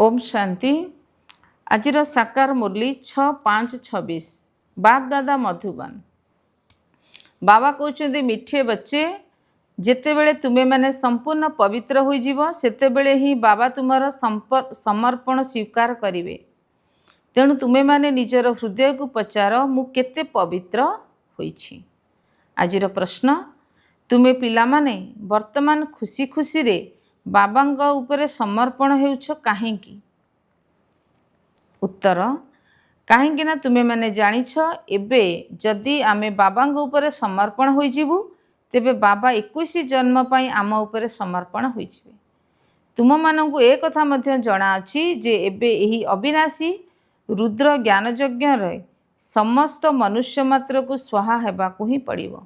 ओम शांति। आज साकार मुरली 6/5/26 बाप दादा मधुबन। बाबा कहते मिठे बच्चे जेतेबेले तुम्हें माने संपूर्ण पवित्र हो जीव सेतेबेले ही बाबा तुम्हार समर्पण स्वीकार करिवे। तेणु तुम्हें माने निजर हृदय को पचार मु केते पवित्र होईछि। आजिर प्रश्न, तुम्हें पिला माने वर्तमान खुशी खुशी रे बाबांग उपरे समर्पण हेउछ काहेकि? उत्तर, काहेकि ना तुम्हें माने जानिछ एबे जदि आमे बाबांग उपरे समर्पण होई जीवु तेबे बाबा 21 जन्म पाई आम उपरे समर्पण होई जिवे। तुम मानंकु ए कथा मध्य जणा अछि जे एबे एही अविनाशी रुद्र ज्ञान यज्ञ रे समस्त मनुष्य मात्र को स्वाहा हेबाकु ही पड़िबो।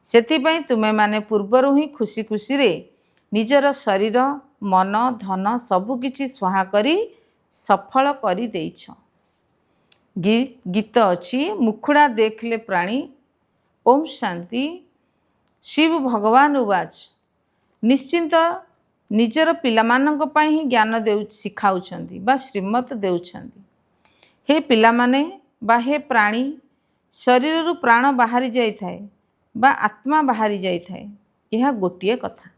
सेथिपई तुम्हें माने पूर्वरु ही खुशी खुशी रे निजर शरीर मन धन सबु किछि स्वाहा करी सफल करी देइछ। गीत अछि मुखुड़ा देखले प्राणी। ओम शांति। शिव भगवान उवाच, निश्चिंत निजर पिलामानंक पई ही ज्ञान शिखाउछंती बा श्रीमत देउछंती। हे पिलामाने बा हे प्राणी, शरीर प्राण बाहरी जाई थाए बा आत्मा बाहरी जाई थाए, यह गोटिए कथा।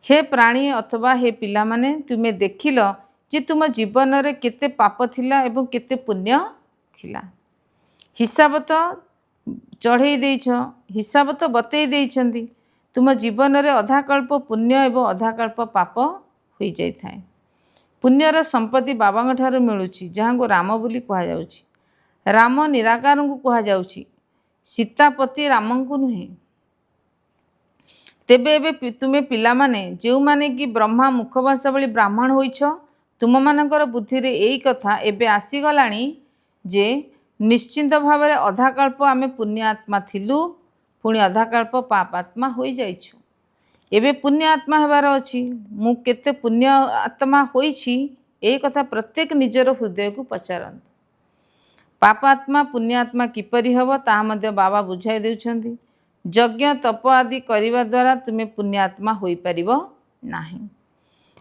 हे प्राणी अथवा हे पिलामाने, तुमे देखिल जे तुम जीवन रे केते पाप थिला एवं केते पुण्य थिला। हिसाब तो चढ़ई देइछ, हिसाब तो बतई देइछंती। तुम जीवन रे अधाकल्प पुण्य एवं अधाकल्प पाप होई जाई थाए। पुण्यर संपत्ति बाबांग ठारू मिलुछि, जहां को राम बोली कहा जाउछि। राम निराकार को कहा जाउछि, सीतापति राम को नुहे। तेबे एबे तुमे पिला माने जेउ माने कि ब्रह्मा मुखवंशा भली ब्राह्मण होइछ, तुम मानकर बुद्धि रे एई कथा एबे आसी गलानी जे निश्चिंत भाव में अधाकल्प आमे पुण्य आत्मा थिलु, पुणी अधाकल्प पाप आत्मा होई जाइछु। एबे पुण्य आत्मा हेबार अछि। मु केते पुण्य आत्मा होइछि एई कथा प्रत्येक निजर हृदय को पचारंतु। पाप आत्मा पुण्य आत्मा किपरि हब ता मध्य बाबा बुझाई देउछंती। यज्ञ तप आदि करिवा द्वारा तुमे पुण्य आत्मा होई परिबो नाही।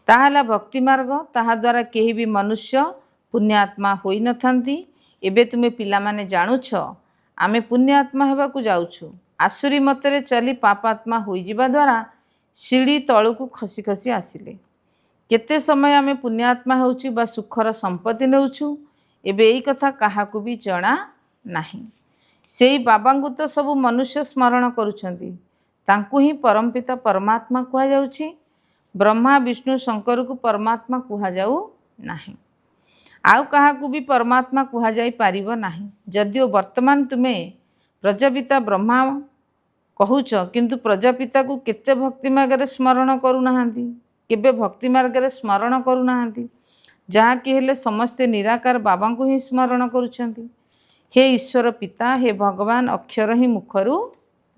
ताहाला भक्ति मार्ग, ताहा द्वारा केही भी मनुष्य पुण्य आत्मा होई नथांती। एबे तुमे पिला माने जानुछ आमे पुण्य आत्मा हेबाकु जाउछु। आसुरी मतरे चली पाप आत्मा होई जिबा द्वारा सीढ़ी तळुकु खसी खसी आसिले। केते समय आमे पुण्य आत्मा होउछु बा सुखर संपत्ति नेउछु, एबे एई कथा काहाकु भी जणा नाही। सेई बाबांगु तो सब मनुष्य स्मरण करुछंती, तांकु ही परमपिता परमात्मा कुहा जाउछि। ब्रह्मा विष्णु शंकर को परमात्मा कुहा जाउ नाही। आउ काहाकु भी परमात्मा कुहा जाई पारिबो नाही। जदिओ वर्तमान तुमे प्रजापिता ब्रह्मा कहूच, किंतु प्रजापिता को केते भक्ति मार्ग स्मरण करू नाहांती, केबे भक्ति मार्ग स्मरण करू नाहांती। जहा कि हेले समस्ते निराकार बाबा को ही स्मरण करुछंती। हे ईश्वर पिता, हे भगवान अक्षर ही मुखरू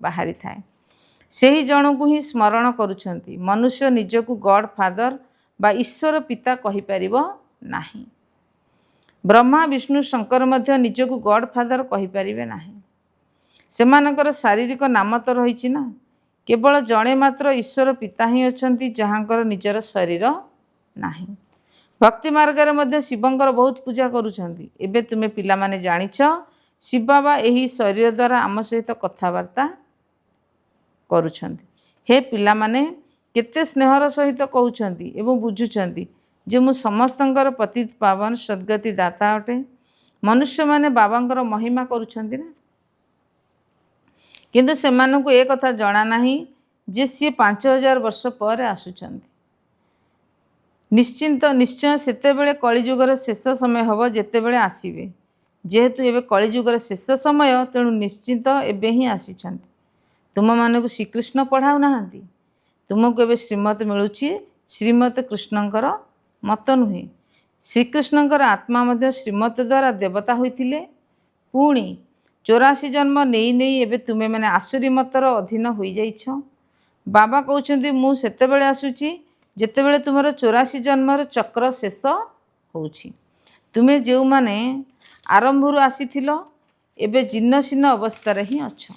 बाहरी थाए, सेही जन को ही स्मरण करुछंती। मनुष्य निजकु गॉड फादर बा ईश्वर पिता कहि परिबो नाही। ब्रह्मा विष्णु शंकर मध्य निजकु गॉड फादर कहि परिबे नाही। सेमानकर शारीरिक नाम तो रहिछि ना। केवल जणे मात्र ईश्वर पिता ही अछंती, जहांकर निजर शरीर नाही। भक्ति मार्ग रे मध्य शिवंकर बहुत पूजा करुछंती। एबे तुमे पिला माने जानिछ शिव बाबा एही शरीर द्वारा आम सहित कथावार्ता करुछंती। हे पिला माने केते स्नेहर सहित कहउछंती एवं बुझुछंती जे मु समस्तंकर पतित पावन सद्गति दाता अटे। मनुष्य माने बाबांकर महिमा करुछंती ना, किंतु सेमानंकु ए कथा जणा नाही जे सी 5000 वर्ष पर आसुछंती। निश्चिंत निश्चय सेतेबेले कलिजुगर शेष समय हब जेतेबेले आसीबे। जेहेतु एबे कलिजुगर शेष समय, तेणु निश्चिंत एबे ही आसीछंती। तुम मानकु श्रीकृष्ण पढ़ाउ नाहांती। तुमको एबे श्रीमत मिलुछि, श्रीमत कृष्णंकर मत नुहे। श्रीकृष्णंकर आत्मा मध्य श्रीमत द्वारा देवता होइथिले। पुणी 84 जन्म नेई नेई एबे तुमे माने आसुरी मतर अधीन होई जाइछ। बाबा कहउछंती मु सेतेबेले आसुछि जेतेबेले तुमर 84 जन्मर चक्र शेष होउछि। तुमे जेउ माने आरंभरु आसीथिलो एबे जीर्णशीर्ण अवस्था रे ही अछ।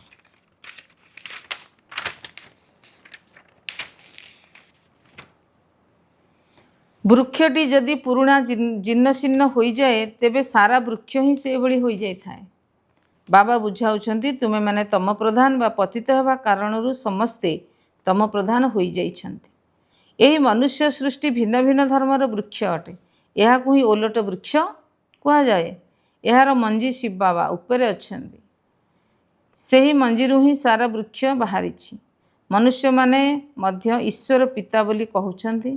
ବୃକ୍ଷଟି ଯଦି ପୁରୁଣା ଜୀର୍ଣ୍ଣଶୀର୍ଣ୍ଣ ହୋଇଯାଏ ତେବେ ସାରା ବୃକ୍ଷ ହିଁ ସେଭଳି ହୋଇଯାଇଥାଏ। ବାବା ବୁଝାଉଛନ୍ତି ତୁମେମାନେ ତମ ପ୍ରଧାନ ବା ପତିତ ହେବା କାରଣରୁ ସମସ୍ତେ ତମ ପ୍ରଧାନ ହୋଇଯାଇଛନ୍ତି। ଏହି ମନୁଷ୍ୟ ସୃଷ୍ଟି ଭିନ୍ନ ଭିନ୍ନ ଧର୍ମର ବୃକ୍ଷ ଅଟେ। ଏହାକୁ ହିଁ ଓଲଟ ବୃକ୍ଷ କୁହାଯାଏ। ଏହାର ମଞ୍ଜି ଶିବ ବାବା ଉପରେ ଅଛନ୍ତି। ସେହି ମଞ୍ଜିରୁ ହିଁ ସାରା ବୃକ୍ଷ ବାହାରିଛି। ମନୁଷ୍ୟମାନେ ମଧ୍ୟ ଈଶ୍ୱର ପିତା ବୋଲି କହୁଛନ୍ତି।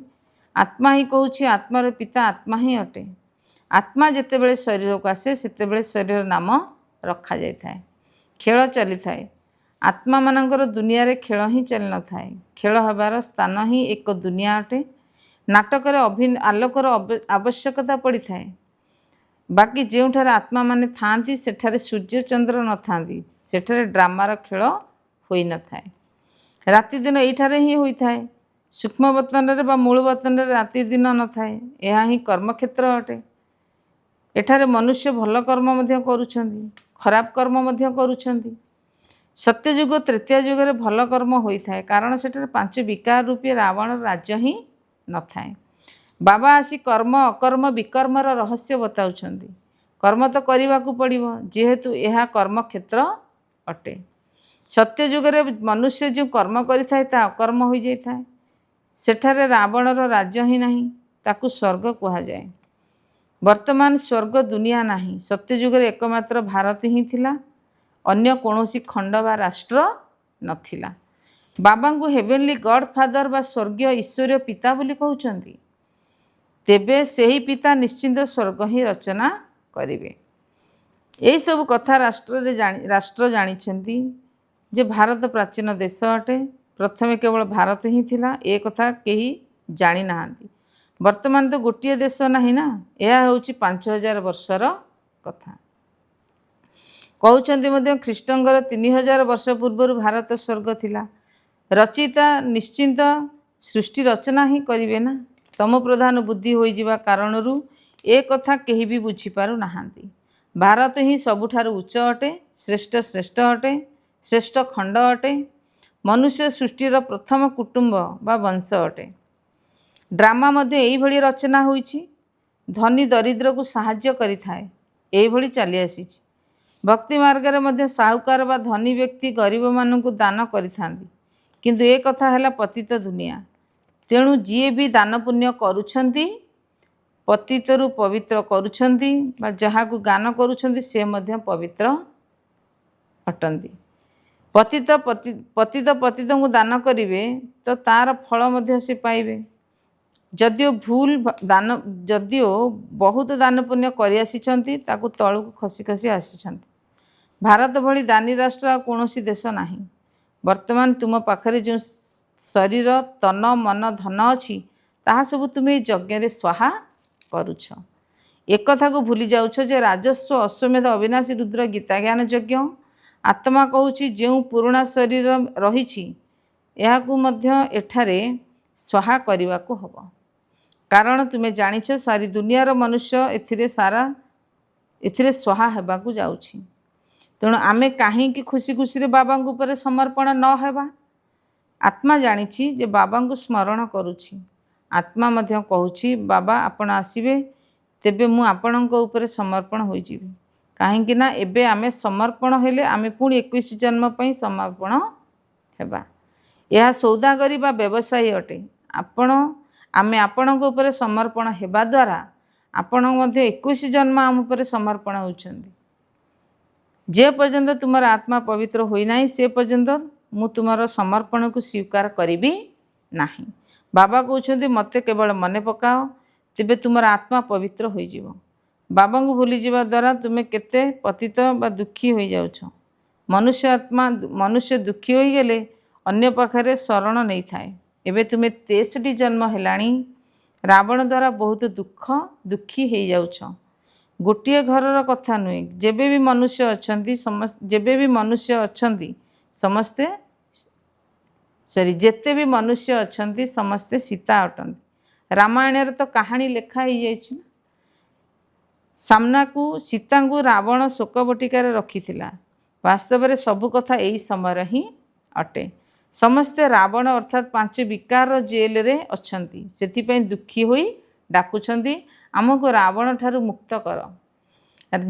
ଆତ୍ମା ହିଁ କହୁଛି ଆତ୍ମାର ପିତା ଆତ୍ମା ହିଁ ଅଟେ। ଆତ୍ମା ଯେତେବେଳେ ଶରୀରକୁ ଆସେ ସେତେବେଳେ ଶରୀରର ନାମ ରଖାଯାଇଥାଏ। ଖେଳ ଚାଲିଥାଏ। ଆତ୍ମାମାନଙ୍କର ଦୁନିଆରେ ଖେଳ ହିଁ ଚାଲିନଥାଏ। ଖେଳ ହେବାର ସ୍ଥାନ ହିଁ ଏକ ଦୁନିଆ ଅଟେ। ନାଟକରେ ଆଲୋକର ଆବଶ୍ୟକତା ପଡ଼ିଥାଏ। ବାକି ଯେଉଁଠାରେ ଆତ୍ମାମାନେ ଥାଆନ୍ତି ସେଠାରେ ସୂର୍ଯ୍ୟ ଚନ୍ଦ୍ର ନଥାନ୍ତି। ସେଠାରେ ଡ୍ରାମାର ଖେଳ ହୋଇନଥାଏ। ରାତିଦିନ ଏଇଠାରେ ହିଁ ହୋଇଥାଏ। ସୂକ୍ଷ୍ମ ବତନରେ ବା ମୂଳ ବତନରେ ରାତି ଦିନ ନଥାଏ। ଏହା ହିଁ କର୍ମକ୍ଷେତ୍ର ଅଟେ। ଏଠାରେ ମନୁଷ୍ୟ ଭଲ କର୍ମ ମଧ୍ୟ କରୁଛନ୍ତି, ଖରାପ କର୍ମ ମଧ୍ୟ କରୁଛନ୍ତି। ସତ୍ୟଯୁଗ ତ୍ରେତୟା ଯୁଗରେ ଭଲ କର୍ମ ହୋଇଥାଏ, କାରଣ ସେଠାରେ 5 ବିକାର ରୂପୀ ରାବଣର ରାଜ୍ୟ ହିଁ ନଥାଏ। ବାବା ଆସି କର୍ମ ଅକର୍ମ ବିକର୍ମର ରହସ୍ୟ ବତାଉଛନ୍ତି। କର୍ମ ତ କରିବାକୁ ପଡ଼ିବ, ଯେହେତୁ ଏହା କର୍ମକ୍ଷେତ୍ର ଅଟେ। ସତ୍ୟ ଯୁଗରେ ମନୁଷ୍ୟ ଯେଉଁ କର୍ମ କରିଥାଏ ତାହା ଅକର୍ମ ହୋଇଯାଇଥାଏ। ସେଠାରେ ରାବଣର ରାଜ୍ୟ ହିଁ ନାହିଁ, ତାକୁ ସ୍ୱର୍ଗ କୁହାଯାଏ। ବର୍ତ୍ତମାନ ସ୍ୱର୍ଗ ଦୁନିଆ ନାହିଁ। ସତ୍ୟ ଯୁଗରେ ଏକମାତ୍ର ଭାରତ ହିଁ ଥିଲା, ଅନ୍ୟ କୌଣସି ଖଣ୍ଡ ବା ରାଷ୍ଟ୍ର ନଥିଲା। ବାବାଙ୍କୁ ହେଭେନଲି ଗଡ୍ ଫାଦର ବା ସ୍ୱର୍ଗୀୟ ଈଶ୍ୱରୀୟ ପିତା ବୋଲି କହୁଛନ୍ତି। ତେବେ ସେହି ପିତା ନିଶ୍ଚିନ୍ତ ସ୍ୱର୍ଗ ହିଁ ରଚନା କରିବେ। ଏହିସବୁ କଥା ରାଷ୍ଟ୍ର ଜାଣିଛନ୍ତି ଯେ ଭାରତ ପ୍ରାଚୀନ ଦେଶ ଅଟେ। ପ୍ରଥମେ କେବଳ ଭାରତ ହିଁ ଥିଲା, ଏ କଥା କେହି ଜାଣିନାହାନ୍ତି। ବର୍ତ୍ତମାନ ତ ଗୋଟିଏ ଦେଶ ନାହିଁ ନା, ଏହା ହେଉଛି 5000 ବର୍ଷର କଥା। କହୁଛନ୍ତି ମଧ୍ୟ ଖ୍ରୀଷ୍ଟଙ୍କର 3000 ବର୍ଷ ପୂର୍ବରୁ ଭାରତ ସ୍ୱର୍ଗ ଥିଲା। ରଚୟିତା ନିଶ୍ଚିନ୍ତ ସୃଷ୍ଟି ରଚନା ହିଁ କରିବେ ନା। ତମ ପ୍ରଧାନ ବୁଦ୍ଧି ହୋଇଯିବା କାରଣରୁ ଏ କଥା କେହି ବି ବୁଝିପାରୁନାହାନ୍ତି। ଭାରତ ହିଁ ସବୁଠାରୁ ଉଚ୍ଚ ଅଟେ, ଶ୍ରେଷ୍ଠ ଅଟେ, ଶ୍ରେଷ୍ଠ ଖଣ୍ଡ ଅଟେ। ମନୁଷ୍ୟ ସୃଷ୍ଟିର ପ୍ରଥମ କୁଟୁମ୍ବ ବା ବଂଶ ଅଟେ। ଡ୍ରାମା ମଧ୍ୟ ଏଇଭଳି ରଚନା ହୋଇଛି। ଧନୀ ଦରିଦ୍ରକୁ ସାହାଯ୍ୟ କରିଥାଏ, ଏଇଭଳି ଚାଲି ଆସିଛି। ଭକ୍ତି ମାର୍ଗରେ ମଧ୍ୟ ସାହୁକାର ବା ଧନୀ ବ୍ୟକ୍ତି ଗରିବମାନଙ୍କୁ ଦାନ କରିଥାନ୍ତି। କିନ୍ତୁ ଏ କଥା ହେଲା ପତିତ ଦୁନିଆ। ତେଣୁ ଯିଏ ବି ଦାନ ପୁଣ୍ୟ କରୁଛନ୍ତି, ପତିତରୁ ପବିତ୍ର କରୁଛନ୍ତି ବା ଯାହାକୁ ଗାନ କରୁଛନ୍ତି ସେ ମଧ୍ୟ ପବିତ୍ର ଅଟନ୍ତି। ପତିତଙ୍କୁ ଦାନ କରିବେ ତ ତାର ଫଳ ମଧ୍ୟ ସେ ପାଇବେ। ଯଦିଓ ବହୁତ ଦାନ ପୁଣ୍ୟ କରିଆସିଛନ୍ତି, ତାକୁ ତଳକୁ ଖସି ଖସି ଆସିଛନ୍ତି। ଭାରତ ଭଳି ଦାନୀ ରାଷ୍ଟ୍ର ଆଉ କୌଣସି ଦେଶ ନାହିଁ। ବର୍ତ୍ତମାନ ତୁମ ପାଖରେ ଯେଉଁ ଶରୀର ତନ ମନ ଧନ ଅଛି, ତାହା ସବୁ ତୁମେ ଏହି ଯଜ୍ଞରେ ସ୍ୱାହା କରୁଛ। ଏକଥାକୁ ଭୁଲି ଯାଉଛ ଯେ ରାଜସ୍ୱ ଅଶ୍ୱମେଧ ଅବିନାଶୀ ରୁଦ୍ର ଗୀତା ଜ୍ଞାନ ଯଜ୍ଞ। ଆତ୍ମା କହୁଛି ଯେଉଁ ପୁରୁଣା ଶରୀର ରହିଛି ଏହାକୁ ମଧ୍ୟ ଏଠାରେ ସ୍ୱାହା କରିବାକୁ ହେବ। କାରଣ ତୁମେ ଜାଣିଛ ସାରି ଦୁନିଆର ମନୁଷ୍ୟ ଏଥିରେ ସ୍ୱାହା ହେବାକୁ ଯାଉଛି। ତେଣୁ ଆମେ କାହିଁକି ଖୁସି ଖୁସିରେ ବାବାଙ୍କ ଉପରେ ସମର୍ପଣ ନ ହେବା? ଆତ୍ମା ଜାଣିଛି ଯେ ବାବାଙ୍କୁ ସ୍ମରଣ କରୁଛି। ଆତ୍ମା ମଧ୍ୟ କହୁଛି ବାବା ଆପଣ ଆସିବେ, ତେବେ ମୁଁ ଆପଣଙ୍କ ଉପରେ ସମର୍ପଣ ହୋଇଯିବି। କାହିଁକି ନା ଏବେ ଆମେ ସମର୍ପଣ ହେଲେ ଆମେ ପୁଣି 21 ଜନ୍ମ ପାଇଁ ସମର୍ପଣ ହେବା। ଏହା ସୌଦାଗରୀ ବା ବ୍ୟବସାୟୀ ଅଟେ। ଆମେ ଆପଣଙ୍କ ଉପରେ ସମର୍ପଣ ହେବା ଦ୍ୱାରା ଆପଣ ମଧ୍ୟ 21 ଜନ୍ମ ଆମ ଉପରେ ସମର୍ପଣ ହେଉଛନ୍ତି। ଯେ ପର୍ଯ୍ୟନ୍ତ ତୁମର ଆତ୍ମା ପବିତ୍ର ହୋଇନାହିଁ ସେ ପର୍ଯ୍ୟନ୍ତ ମୁଁ ତୁମର ସମର୍ପଣକୁ ସ୍ୱୀକାର କରିବି ନାହିଁ। ବାବା କହୁଛନ୍ତି ମୋତେ କେବଳ ମନେ ପକାଅ, ତେବେ ତୁମର ଆତ୍ମା ପବିତ୍ର ହୋଇଯିବ। ବାବାଙ୍କୁ ଭୁଲିଯିବା ଦ୍ୱାରା ତୁମେ କେତେ ପତିତ ବା ଦୁଃଖୀ ହୋଇଯାଉଛ। ମନୁଷ୍ୟ ଦୁଃଖୀ ହୋଇଗଲେ ଅନ୍ୟ ପାଖରେ ଶରଣ ନେଇଥାଏ। ଏବେ ତୁମେ 63 ଜନ୍ମ ହେଲାଣି, ରାବଣ ଦ୍ୱାରା ବହୁତ ଦୁଃଖୀ ହେଇଯାଉଛ। ଗୋଟିଏ ଘରର କଥା ନୁହେଁ, ଯେବେ ବି ମନୁଷ୍ୟ ଅଛନ୍ତି ଯେତେ ବି ମନୁଷ୍ୟ ଅଛନ୍ତି ସମସ୍ତେ ସୀତା ଅଟନ୍ତି। ରାମାୟଣରେ ତ କାହାଣୀ ଲେଖା ହେଇଯାଇଛି ନା। ସାମ୍ନାକୁ ସୀତାଙ୍କୁ ରାବଣ ଶୋକ ବଟିକାରେ ରଖିଥିଲା। ବାସ୍ତବରେ ସବୁ କଥା ଏହି ସମୟରେ ହିଁ ଅଟେ। ସମସ୍ତେ ରାବଣ ଅର୍ଥାତ୍ 5 ବିକାର ଜେଲରେ ଅଛନ୍ତି, ସେଥିପାଇଁ ଦୁଃଖୀ ହୋଇ ଡାକୁଛନ୍ତି ଆମକୁ ରାବଣ ଠାରୁ ମୁକ୍ତ କର।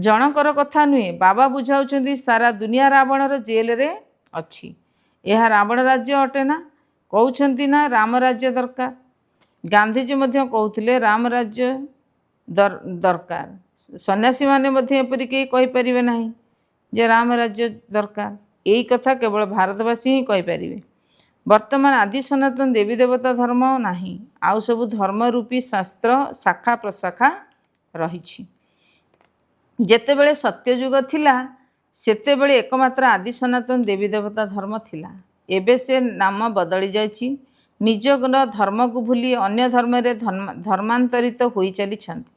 ଜଣକର କଥା ନୁହେଁ, ବାବା ବୁଝାଉଛନ୍ତି ସାରା ଦୁନିଆ ରାବଣର ଜେଲରେ ଅଛି। ଏହା ରାବଣ ରାଜ୍ୟ ଅଟେ ନା? କହୁଛନ୍ତି ନା ରାମ ରାଜ୍ୟ ଦରକାର। ଗାନ୍ଧୀଜୀ ମଧ୍ୟ କହୁଥିଲେ ରାମ ରାଜ୍ୟ ଦରକାର। ସନ୍ନ୍ୟାସୀମାନେ ମଧ୍ୟ ଏପରି କେହି କହିପାରିବେ ନାହିଁ ଯେ ରାମ ରାଜ୍ୟ ଦରକାର। ଏଇ କଥା କେବଳ ଭାରତବାସୀ ହିଁ କହିପାରିବେ। ବର୍ତ୍ତମାନ ଆଦି ସନାତନ ଦେବୀ ଦେବତା ଧର୍ମ ନାହିଁ, ଆଉ ସବୁ ଧର୍ମ ରୂପୀ ଶାସ୍ତ୍ର ଶାଖା ପ୍ରଶାଖା ରହିଛି। ଯେତେବେଳେ ସତ୍ୟଯୁଗ ଥିଲା ସେତେବେଳେ ଏକମାତ୍ର ଆଦି ସନାତନ ଦେବୀ ଦେବତା ଧର୍ମ ଥିଲା। ଏବେ ସେ ନାମ ବଦଳି ଯାଇଛି। ନିଜର ଧର୍ମକୁ ଭୁଲି ଅନ୍ୟ ଧର୍ମରେ ଧର୍ମାନ୍ତରିତ ହୋଇ ଚାଲିଛନ୍ତି।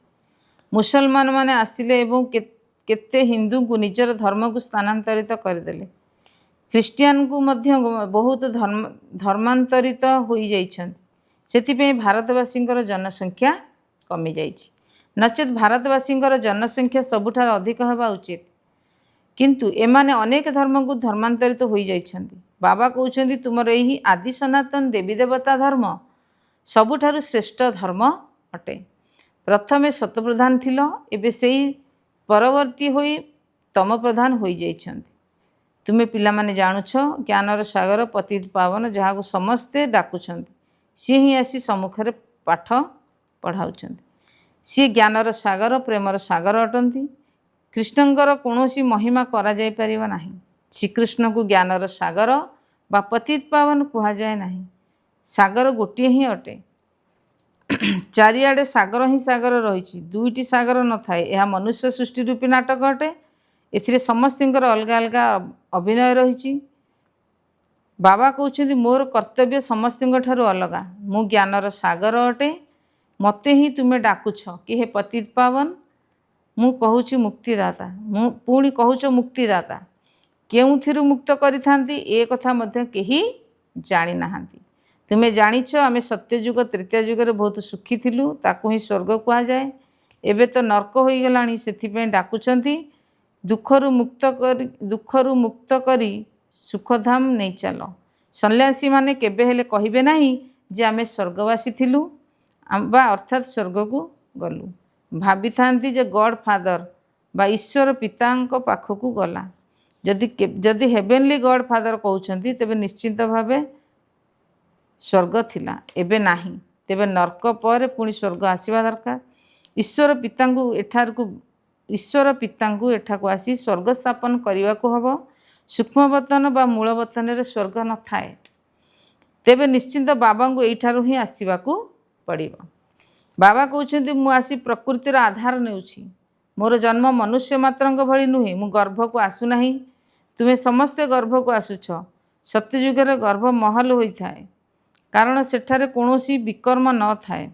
ମୁସଲମାନ ମାନେ ଆସିଲେ ଏବଂ କେତେ ହିନ୍ଦୁଙ୍କୁ ନିଜର ଧର୍ମକୁ ସ୍ଥାନାନ୍ତରିତ କରିଦେଲେ। ଖ୍ରୀଷ୍ଟିଆନକୁ ମଧ୍ୟ ବହୁତ ଧର୍ମାନ୍ତରିତ ହୋଇଯାଇଛନ୍ତି। ସେଥିପାଇଁ ଭାରତବାସୀଙ୍କର ଜନସଂଖ୍ୟା କମିଯାଇଛି। ନଚେତ୍ ଭାରତବାସୀଙ୍କର ଜନସଂଖ୍ୟା ସବୁଠାରୁ ଅଧିକ ହେବା ଉଚିତ। କିନ୍ତୁ ଏମାନେ ଅନେକ ଧର୍ମକୁ ଧର୍ମାନ୍ତରିତ ହୋଇଯାଇଛନ୍ତି। ବାବା କହୁଛନ୍ତି ତୁମର ଏହି ଆଦି ସନାତନ ଦେବୀ ଦେବତା ଧର୍ମ ସବୁଠାରୁ ଶ୍ରେଷ୍ଠ ଧର୍ମ ଅଟେ। ପ୍ରଥମେ ସତପ୍ରଧାନ ଥିଲ, ଏବେ ସେହି ପରବର୍ତ୍ତୀ ହୋଇ ତମ ପ୍ରଧାନ ହୋଇଯାଇଛନ୍ତି। ତୁମେ ପିଲାମାନେ ଜାଣୁଛ ଜ୍ଞାନର ସାଗର ପତିତ ପାବନ ଯାହାକୁ ସମସ୍ତେ ଡାକୁଛନ୍ତି, ସିଏ ହିଁ ଆସି ସମ୍ମୁଖରେ ପାଠ ପଢ଼ାଉଛନ୍ତି। ସିଏ ଜ୍ଞାନର ସାଗର, ପ୍ରେମର ସାଗର ଅଟନ୍ତି। କୃଷ୍ଣଙ୍କର କୌଣସି ମହିମା କରାଯାଇପାରିବ ନାହିଁ। ଶ୍ରୀକୃଷ୍ଣଙ୍କୁ ଜ୍ଞାନର ସାଗର ବା ପତିତ ପାବନ କୁହାଯାଏ ନାହିଁ। ସାଗର ଗୋଟିଏ ହିଁ ଅଟେ। ଚାରିଆଡ଼େ ସାଗର ହିଁ ସାଗର ରହିଛି, ଦୁଇଟି ସାଗର ନଥାଏ। ଏହା ମନୁଷ୍ୟ ସୃଷ୍ଟି ରୂପୀ ନାଟକ ଅଟେ। ଏଥିରେ ସମସ୍ତଙ୍କର ଅଲଗା ଅଲଗା ଅଭିନୟ ରହିଛି। ବାବା କହୁଛନ୍ତି ମୋର କର୍ତ୍ତବ୍ୟ ସମସ୍ତଙ୍କ ଠାରୁ ଅଲଗା। ମୁଁ ଜ୍ଞାନର ସାଗର ଅଟେ। ମୋତେ ହିଁ ତୁମେ ଡାକୁଛ କି ହେ ପତିତ ପାବନ। ମୁଁ କହୁଛି ମୁକ୍ତିଦାତା। ମୁଁ ପୁଣି କହୁଛ ମୁକ୍ତିଦାତା। କେଉଁଥିରୁ ମୁକ୍ତ କରିଥାନ୍ତି ଏ କଥା ମଧ୍ୟ କେହି ଜାଣିନାହାନ୍ତି। ତୁମେ ଜାଣିଛ ଆମେ ସତ୍ୟଯୁଗ ତ୍ରେତୟା ଯୁଗରେ ବହୁତ ସୁଖୀ ଥିଲୁ, ତାକୁ ହିଁ ସ୍ୱର୍ଗ କୁହାଯାଏ। ଏବେ ତ ନର୍କ ହୋଇଗଲାଣି, ସେଥିପାଇଁ ଡାକୁଛନ୍ତି ଦୁଃଖରୁ ମୁକ୍ତ କରି ସୁଖଧାମ ନେଇ ଚାଲ। ସନ୍ନ୍ୟାସୀମାନେ କେବେ ହେଲେ କହିବେ ନାହିଁ ଯେ ଆମେ ସ୍ୱର୍ଗବାସୀ ଥିଲୁ ବା ଅର୍ଥାତ୍ ସ୍ୱର୍ଗକୁ ଗଲୁ। ଭାବିଥାନ୍ତି ଯେ ଗଡ୍ ଫାଦର ବା ଈଶ୍ୱର ପିତାଙ୍କ ପାଖକୁ ଗଲା। ଯଦି ହେଭେନଲି ଗଡ୍ ଫାଦର କହୁଛନ୍ତି ତେବେ ନିଶ୍ଚିତ ଭାବେ ସ୍ୱର୍ଗ ଥିଲା, ଏବେ ନାହିଁ। ତେବେ ନର୍କ ପରେ ପୁଣି ସ୍ୱର୍ଗ ଆସିବା ଦରକାର। ଈଶ୍ୱର ପିତାଙ୍କୁ ଏଠାକୁ ଆସି ସ୍ୱର୍ଗ ସ୍ଥାପନ କରିବାକୁ ହେବ। ସୂକ୍ଷ୍ମବତନ ବା ମୂଳବତନରେ ସ୍ୱର୍ଗ ନଥାଏ। ତେବେ ନିଶ୍ଚିନ୍ତ ବାବାଙ୍କୁ ଏଇଠାରୁ ହିଁ ଆସିବାକୁ ପଡ଼ିବ। ବାବା କହୁଛନ୍ତି ମୁଁ ଆସି ପ୍ରକୃତିର ଆଧାର ନେଉଛି। ମୋର ଜନ୍ମ ମନୁଷ୍ୟ ମାତ୍ରଙ୍କ ଭଳି ନୁହେଁ। ମୁଁ ଗର୍ଭକୁ ଆସୁନାହିଁ, ତୁମେ ସମସ୍ତେ ଗର୍ଭକୁ ଆସୁଛ। ସତ୍ୟଯୁଗରେ ଗର୍ଭ ମହଲ ହୋଇଥାଏ, କାରଣ ସେଠାରେ କୌଣସି ବିକର୍ମ ନଥାଏ।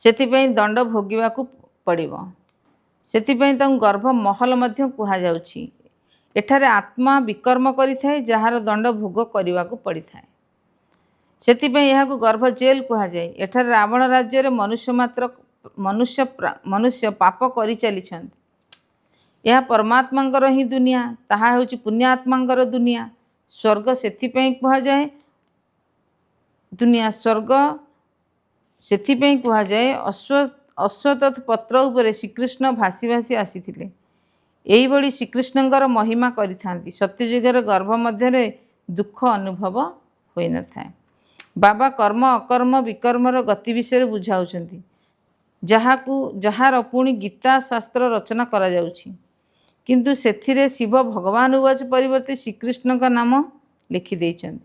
ସେଥିପାଇଁ ଦଣ୍ଡ ଭୋଗିବାକୁ ପଡ଼ିବ। ସେଥିପାଇଁ ତାଙ୍କୁ ଗର୍ଭ ମହଲ ମଧ୍ୟ କୁହାଯାଉଛି। ଏଠାରେ ଆତ୍ମା ବିକର୍ମ କରିଥାଏ, ଯାହାର ଦଣ୍ଡ ଭୋଗ କରିବାକୁ ପଡ଼ିଥାଏ। ସେଥିପାଇଁ ଏହାକୁ ଗର୍ଭ ଜେଲ୍ କୁହାଯାଏ। ଏଠାରେ ରାବଣ ରାଜ୍ୟରେ ମନୁଷ୍ୟ ପାପ କରିଚାଲିଛନ୍ତି। ଏହା ପରମାତ୍ମାଙ୍କର ହିଁ ଦୁନିଆ, ତାହା ହେଉଛି ପୁଣ୍ୟାତ୍ମାଙ୍କର ଦୁନିଆ। ସ୍ୱର୍ଗ ସେଥିପାଇଁ କୁହାଯାଏ ଅଶ୍ୱତଥ ପତ୍ର ଉପରେ ଶ୍ରୀକୃଷ୍ଣ ଭାସି ଭାସି ଆସିଥିଲେ। ଏହିଭଳି ଶ୍ରୀକୃଷ୍ଣଙ୍କର ମହିମା କରିଥାନ୍ତି। ସତ୍ୟଯୁଗର ଗର୍ଭ ମଧ୍ୟରେ ଦୁଃଖ ଅନୁଭବ ହୋଇନଥାଏ। ବାବା କର୍ମ ଅକର୍ମ ବିକର୍ମର ଗତି ବିଷୟରେ ବୁଝାଉଛନ୍ତି, ଯାହାର ପୁଣି ଗୀତା ଶାସ୍ତ୍ର ରଚନା କରାଯାଉଛି। କିନ୍ତୁ ସେଥିରେ ଶିବ ଭଗବାନ ଉବାଚ ପରିବର୍ତ୍ତେ ଶ୍ରୀକୃଷ୍ଣଙ୍କ ନାମ ଲେଖିଦେଇଛନ୍ତି।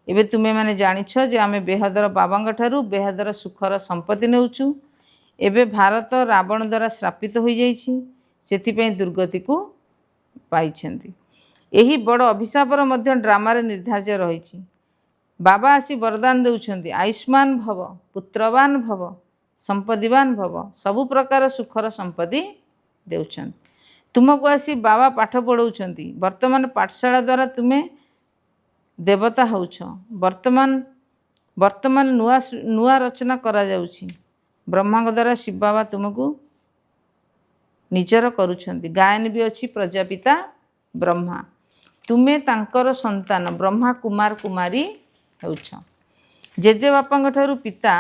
ଏବେ ତୁମେମାନେ ଜାଣିଛ ଯେ ଆମେ ବେହଦର ବାବାଙ୍କ ଠାରୁ ବେହଦର ସୁଖର ସମ୍ପତ୍ତି ନେଉଛୁ। ଏବେ ଭାରତ ରାବଣ ଦ୍ୱାରା ଶ୍ରାପିତ ହୋଇଯାଇଛି, ସେଥିପାଇଁ ଦୁର୍ଗତିକୁ ପାଇଛନ୍ତି। ଏହି ବଡ଼ ଅଭିଶାପର ମଧ୍ୟ ଡ୍ରାମାରେ ନିର୍ଦ୍ଧାର୍ଯ୍ୟ ରହିଛି। ବାବା ଆସି ବରଦାନ ଦେଉଛନ୍ତି, ଆୟୁଷ୍ମାନ ଭବ, ପୁତ୍ରବାନ ଭବ, ସମ୍ପତ୍ତିବାନ ଭବ, ସବୁ ପ୍ରକାର ସୁଖର ସମ୍ପତ୍ତି ଦେଉଛନ୍ତି। ତୁମକୁ ଆସି ବାବା ପାଠ ପଢ଼ାଉଛନ୍ତି। ବର୍ତ୍ତମାନ ପାଠଶାଳା ଦ୍ୱାରା ତୁମେ ଦେବତା ହେଉଛ। ବର୍ତ୍ତମାନ ନୂଆ ରଚନା କରାଯାଉଛି। ବ୍ରହ୍ମାଙ୍କ ଦ୍ୱାରା ଶିବ ବାବା ତୁମକୁ ନିଜର କରୁଛନ୍ତି। ଗାୟନ ବି ଅଛି ପ୍ରଜାପିତା ବ୍ରହ୍ମା। ତୁମେ ତାଙ୍କର ସନ୍ତାନ ବ୍ରହ୍ମା କୁମାର କୁମାରୀ ହେଉଛ। ଜେଜେବାପାଙ୍କ ଠାରୁ ପିତା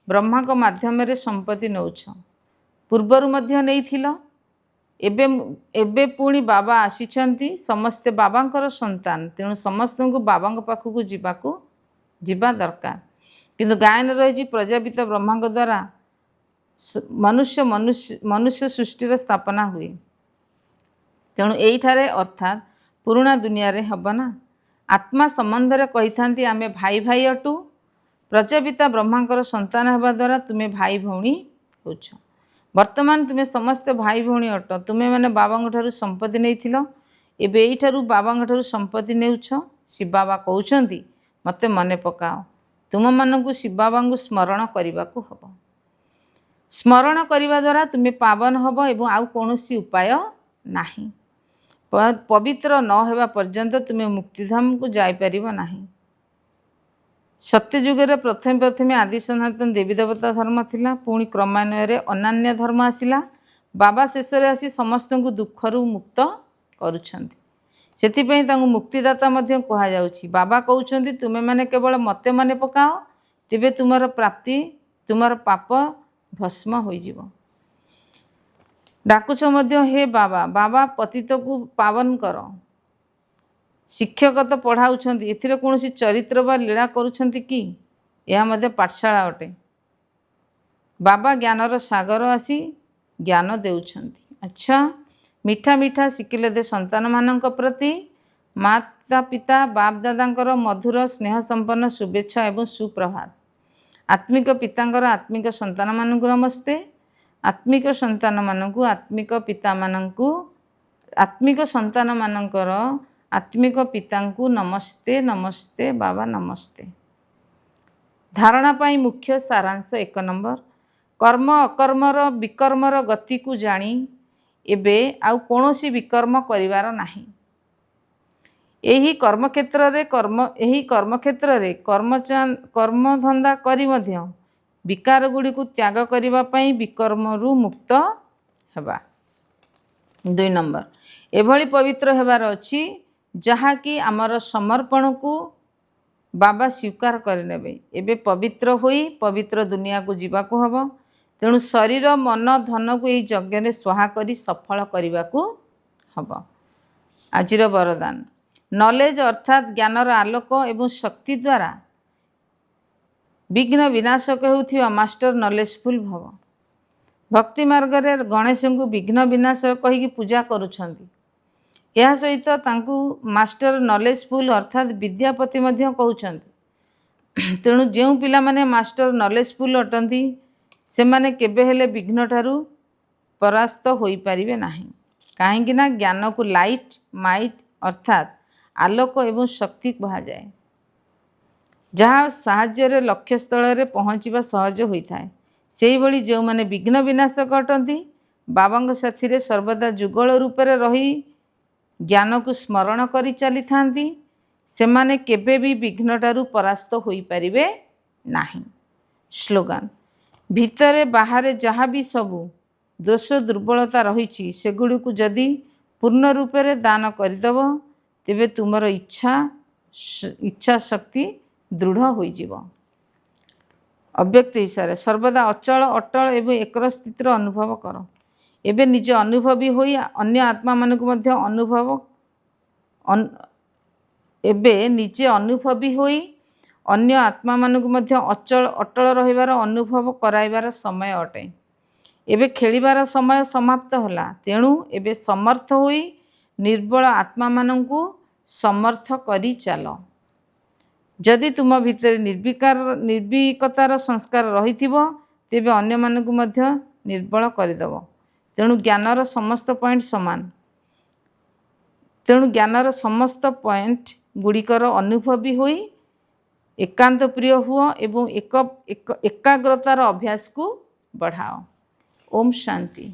ବ୍ରହ୍ମାଙ୍କ ମାଧ୍ୟମରେ ସମ୍ପତ୍ତି ନେଉଛ। ପୂର୍ବରୁ ମଧ୍ୟ ନେଇଥିଲ, ଏବେ ପୁଣି ବାବା ଆସିଛନ୍ତି, ସମସ୍ତେ ବାବାଙ୍କର ସନ୍ତାନ, ତେଣୁ ସମସ୍ତଙ୍କୁ ବାବାଙ୍କ ପାଖକୁ ଯିବା ଦରକାର। କିନ୍ତୁ ଗାୟନ ରହିଛି ପ୍ରଜାପିତା ବ୍ରହ୍ମାଙ୍କ ଦ୍ୱାରା ମନୁଷ୍ୟ ସୃଷ୍ଟିର ସ୍ଥାପନା ହୁଏ। ତେଣୁ ଏଇଠାରେ ଅର୍ଥାତ୍ ପୁରୁଣା ଦୁନିଆରେ ହେବ ନା। ଆତ୍ମା ସମ୍ବନ୍ଧରେ କହିଥାନ୍ତି ଆମେ ଭାଇ ଭାଇ ଅଟୁ। ପ୍ରଜାପିତା ବ୍ରହ୍ମାଙ୍କର ସନ୍ତାନ ହେବା ଦ୍ୱାରା ତୁମେ ଭାଇ ଭଉଣୀ ହେଉଛ। ବର୍ତ୍ତମାନ ତୁମେ ସମସ୍ତେ ଭାଇ ଭଉଣୀ ଅଟ। ତୁମେମାନେ ବାବାଙ୍କ ଠାରୁ ସମ୍ପତ୍ତି ନେଇଥିଲ, ଏବେ ଏଇଠାରୁ ବାବାଙ୍କ ଠାରୁ ସମ୍ପତ୍ତି ନେଉଛ। ଶିବ ବାବା କହୁଛନ୍ତି ମୋତେ ମନେ ପକାଅ। ତୁମମାନଙ୍କୁ ଶିବ ବାବାଙ୍କୁ ସ୍ମରଣ କରିବାକୁ ହେବ। ସ୍ମରଣ କରିବା ଦ୍ୱାରା ତୁମେ ପାବନ ହେବ ଏବଂ ଆଉ କୌଣସି ଉପାୟ ନାହିଁ। ପବିତ୍ର ନ ହେବା ପର୍ଯ୍ୟନ୍ତ ତୁମେ ମୁକ୍ତିଧାମକୁ ଯାଇପାରିବ ନାହିଁ। ସତ୍ୟଯୁଗରେ ପ୍ରଥମେ ଆଦି ସନାତନ ଦେବୀ ଦେବତା ଧର୍ମ ଥିଲା, ପୁଣି କ୍ରମାନ୍ୱୟରେ ଅନ୍ୟାନ୍ୟ ଧର୍ମ ଆସିଲା। ବାବା ଶେଷରେ ଆସି ସମସ୍ତଙ୍କୁ ଦୁଃଖରୁ ମୁକ୍ତ କରୁଛନ୍ତି। ସେଥିପାଇଁ ତାଙ୍କୁ ମୁକ୍ତିଦାତା ମଧ୍ୟ କୁହାଯାଉଛି। ବାବା କହୁଛନ୍ତି ତୁମେମାନେ କେବଳ ମୋତେ ମନେ ପକାଅ, ତେବେ ତୁମର ପାପ ଭସ୍ମ ହୋଇଯିବ। ଡାକୁଛ ମଧ୍ୟ ହେ ବାବା, ବାବା ପତିତକୁ ପାବନ କର। ଶିକ୍ଷକ ତ ପଢ଼ାଉଛନ୍ତି, ଏଥିରେ କୌଣସି ଚରିତ୍ର ବା ଲୀଳା କରୁଛନ୍ତି କି? ଏହା ମଧ୍ୟ ପାଠଶାଳା ଅଟେ। ବାବା ଜ୍ଞାନର ସାଗର ଆସି ଜ୍ଞାନ ଦେଉଛନ୍ତି। ଆଚ୍ଛା, ମିଠା ମିଠା ଶିଖିଲେ ଦେ ସନ୍ତାନମାନଙ୍କ ପ୍ରତି ମାତା ପିତା ବାପ ଦାଦାଙ୍କର ମଧୁର ସ୍ନେହ ସମ୍ପନ୍ନ ଶୁଭେଚ୍ଛା ଏବଂ ସୁପ୍ରଭାତ। ଆତ୍ମିକ ପିତାଙ୍କର ଆତ୍ମିକ ସନ୍ତାନମାନଙ୍କୁ ନମସ୍ତେ। ଆତ୍ମିକ ସନ୍ତାନମାନଙ୍କୁ ଆତ୍ମିକ ପିତାମାନଙ୍କୁ, ଆତ୍ମିକ ସନ୍ତାନମାନଙ୍କର ଆତ୍ମିକ ପିତାଙ୍କୁ ନମସ୍ତେ। ନମସ୍ତେ ବାବା, ନମସ୍ତେ। ଧାରଣା ପାଇଁ ମୁଖ୍ୟ ସାରାଂଶ 1 ନମ୍ବର, କର୍ମ ଅକର୍ମର ବିକର୍ମର ଗତିକୁ ଜାଣି ଏବେ ଆଉ କୌଣସି ବିକର୍ମ କରିବାର ନାହିଁ। ଏହି କର୍ମକ୍ଷେତ୍ରରେ କର୍ମଧନ୍ଦା କରି ମଧ୍ୟ ବିକାରଗୁଡ଼ିକୁ ତ୍ୟାଗ କରିବା ପାଇଁ ବିକର୍ମରୁ ମୁକ୍ତ ହେବା। 2 ନମ୍ବର, ଏଭଳି ପବିତ୍ର ହେବାର ଅଛି ଯାହାକି ଆମର ସମର୍ପଣକୁ ବାବା ସ୍ୱୀକାର କରିନେବେ। ଏବେ ପବିତ୍ର ହୋଇ ପବିତ୍ର ଦୁନିଆକୁ ଯିବାକୁ ହେବ। ତେଣୁ ଶରୀର ମନ ଧନକୁ ଏହି ଯଜ୍ଞରେ ସ୍ୱାହା କରି ସଫଳ କରିବାକୁ ହେବ। ଆଜିର ବରଦାନ, ନଲେଜ ଅର୍ଥାତ୍ ଜ୍ଞାନର ଆଲୋକ ଏବଂ ଶକ୍ତି ଦ୍ୱାରା ବିଘ୍ନ ବିନାଶକ ହେଉଥିବା ମାଷ୍ଟର ନଲେଜଫୁଲ୍ ଭବ। ଭକ୍ତି ମାର୍ଗରେ ଗଣେଶଙ୍କୁ ବିଘ୍ନ ବିନାଶକ କହିକି ପୂଜା କରୁଛନ୍ତି। ଏହା ସହିତ ତାଙ୍କୁ ମାଷ୍ଟର ନଲେଜଫୁଲ୍ ଅର୍ଥାତ୍ ବିଦ୍ୟାପତି ମଧ୍ୟ କହୁଛନ୍ତି। ତେଣୁ ଯେଉଁ ପିଲାମାନେ ମାଷ୍ଟର ନଲେଜଫୁଲ୍ ଅଟନ୍ତି ସେମାନେ କେବେ ହେଲେ ବିଘ୍ନଠାରୁ ପରାସ୍ତ ହୋଇପାରିବେ ନାହିଁ। କାହିଁକି ନା ଜ୍ଞାନକୁ ଲାଇଟ୍ ମାଇଟ୍ ଅର୍ଥାତ୍ ଆଲୋକ ଏବଂ ଶକ୍ତି କୁହାଯାଏ, ଯାହା ସାହାଯ୍ୟରେ ଲକ୍ଷ୍ୟସ୍ଥଳରେ ପହଞ୍ଚିବା ସହଜ ହୋଇଥାଏ। ସେହିଭଳି ଯେଉଁମାନେ ବିଘ୍ନ ବିନାଶକ ଅଟନ୍ତି ବାବାଙ୍କ ସାଥିରେ ସର୍ବଦା ଯୁଗଳ ରୂପରେ ରହି ଜ୍ଞାନକୁ ସ୍ମରଣ କରି ଚାଲିଥାନ୍ତି, ସେମାନେ କେବେ ବି ବିଘ୍ନଠାରୁ ପରାସ୍ତ ହୋଇପାରିବେ ନାହିଁ। ସ୍ଲୋଗାନ, ଭିତରେ ବାହାରେ ଯାହା ବି ସବୁ ଦୋଷ ଦୁର୍ବଳତା ରହିଛି ସେଗୁଡ଼ିକୁ ଯଦି ପୂର୍ଣ୍ଣ ରୂପରେ ଦାନ କରିଦେବ, ତେବେ ତୁମର ଇଚ୍ଛା ଶକ୍ତି ଦୃଢ଼ ହୋଇଯିବ। ଅବ୍ୟକ୍ତ ଇଶାରା, ସର୍ବଦା ଅଚଳ ଅଟଳ ଏବଂ ଏକର ସ୍ଥିତିର ଅନୁଭବ କର। ଏବେ ନିଜେ ଅନୁଭବୀ ହୋଇ ଅନ୍ୟ ଆତ୍ମାମାନଙ୍କୁ ମଧ୍ୟ ଅଟଳ ରହିବାର ଅନୁଭବ କରାଇବାର ସମୟ ଅଟେ। ଏବେ ଖେଳିବାର ସମୟ ସମାପ୍ତ ହେଲା। ତେଣୁ ଏବେ ସମର୍ଥ ହୋଇ ନିର୍ବଳ ଆତ୍ମାମାନଙ୍କୁ ସମର୍ଥ କରି ଚାଲ। ଯଦି ତୁମ ଭିତରେ ନିର୍ଭୀକତାର ସଂସ୍କାର ରହିଥିବ, ତେବେ ଅନ୍ୟମାନଙ୍କୁ ମଧ୍ୟ ନିର୍ବଳ କରିଦେବ। ତେଣୁ ଜ୍ଞାନର ସମସ୍ତ ପଏଣ୍ଟ ଗୁଡ଼ିକର ଅନୁଭବୀ ହୋଇ ଏକାନ୍ତ ପ୍ରିୟ ହୁଅ ଏବଂ ଏକାଗ୍ରତାର ଅଭ୍ୟାସକୁ ବଢ଼ାଅ। ଓମ୍ ଶାନ୍ତି।